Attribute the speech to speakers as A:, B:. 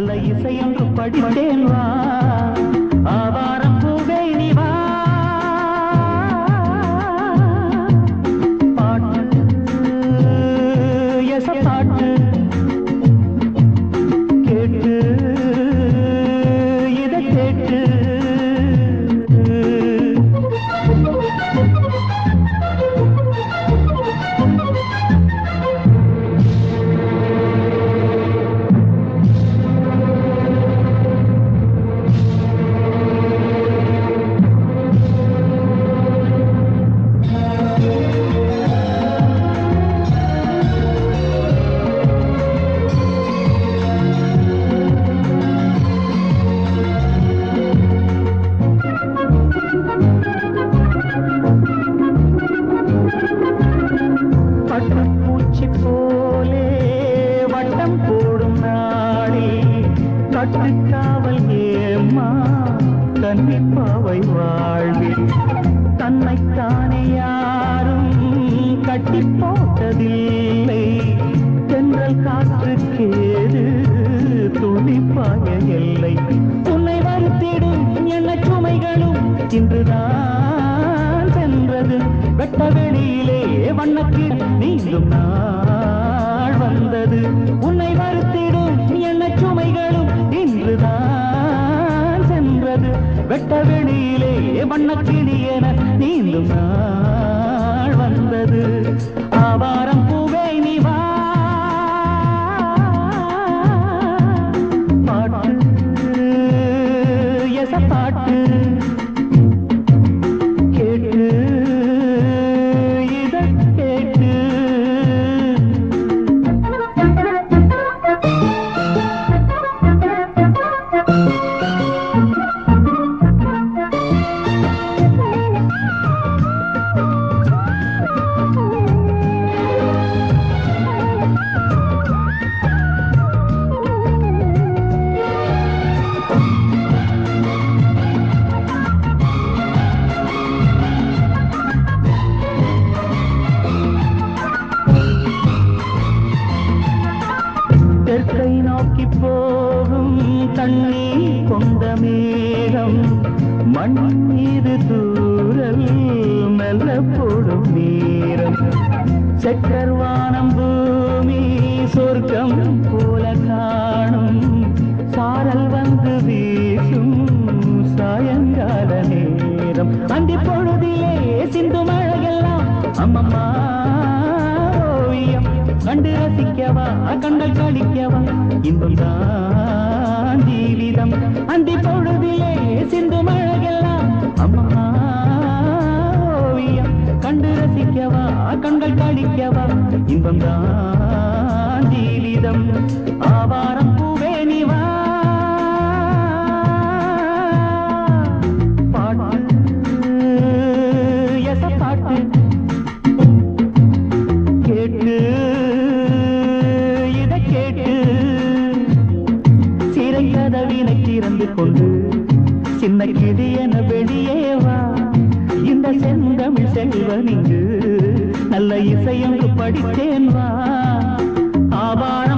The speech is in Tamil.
A: நல்ல இசையொன்று படித்தேன் வா ஆவாரம் பூவே நீ வா பாட்டு எச பாட்டு கேட்டு இதை கேட்டு பட்டுப்பூச்சி போலே வட்டம் போடும் நாளே கட்டுக்காவல் ஏம்மா கன்னிப்பாவை வாழ்வில் தன்னைத்தானே யாரும் கட்டி போட்டதில்லை தென்றல் காற்றுக்கேது துணிப்பாய எல்லை உன்னை வருத்திடும் என்ன சுமைகளும் இன்றுதான் சென்றது வெட்ட வெளியிலே வண்ணக்கு நீங்கும் நாள் வந்தது உன்னை வருத்திடும் என்ன சுமைகளும் இன்றுதான் சென்றது வெட்ட வெளியிலே வண்ணக்கிளி என நீந்தும் நாள் வந்தது ஆவாரம் பூவே நீ வா பாட்டு எச பாட்டு கேட்டு இதை கேட்டு தெற்கை நோக்கி போகும் தண்ணீர் கொண்ட மேகம் மண் மீது தூரல் மெல்ல போடும் நேரம் செக்கர்வானம் பூமி சொர்க்கம் போல காணும் சாரல் வந்து வீசும் சாயங்கால நேரம் அந்தி பொழுதிலே சிந்து மழையெல்லாம் அம்மம்மா ஓவியம் கண்டு ரசிக்கவா கண்கள் கழிக்கவா இன்பம் தான் ஜீவிதம் அந்தி பொழுதிலே சிந்து மழையெல்லாம் அம்மா ஓவியம் கண்டு ரசிக்கவா கண்கள் கழிக்கவா இன்பம் தான் ஜீவிதம் ஆவாரம் பூவே நீ வா பாட்டு எச பாட்டு கேட்டு இதை கேட்டு சிறை கதவினை திறந்து கொண்டு சின்ன கிளி என வெளியே வா இந்த செந்தமிழ் செல்வன் இங்கு நல்ல இசையொன்று படித்தேன் வா ஆவாரம்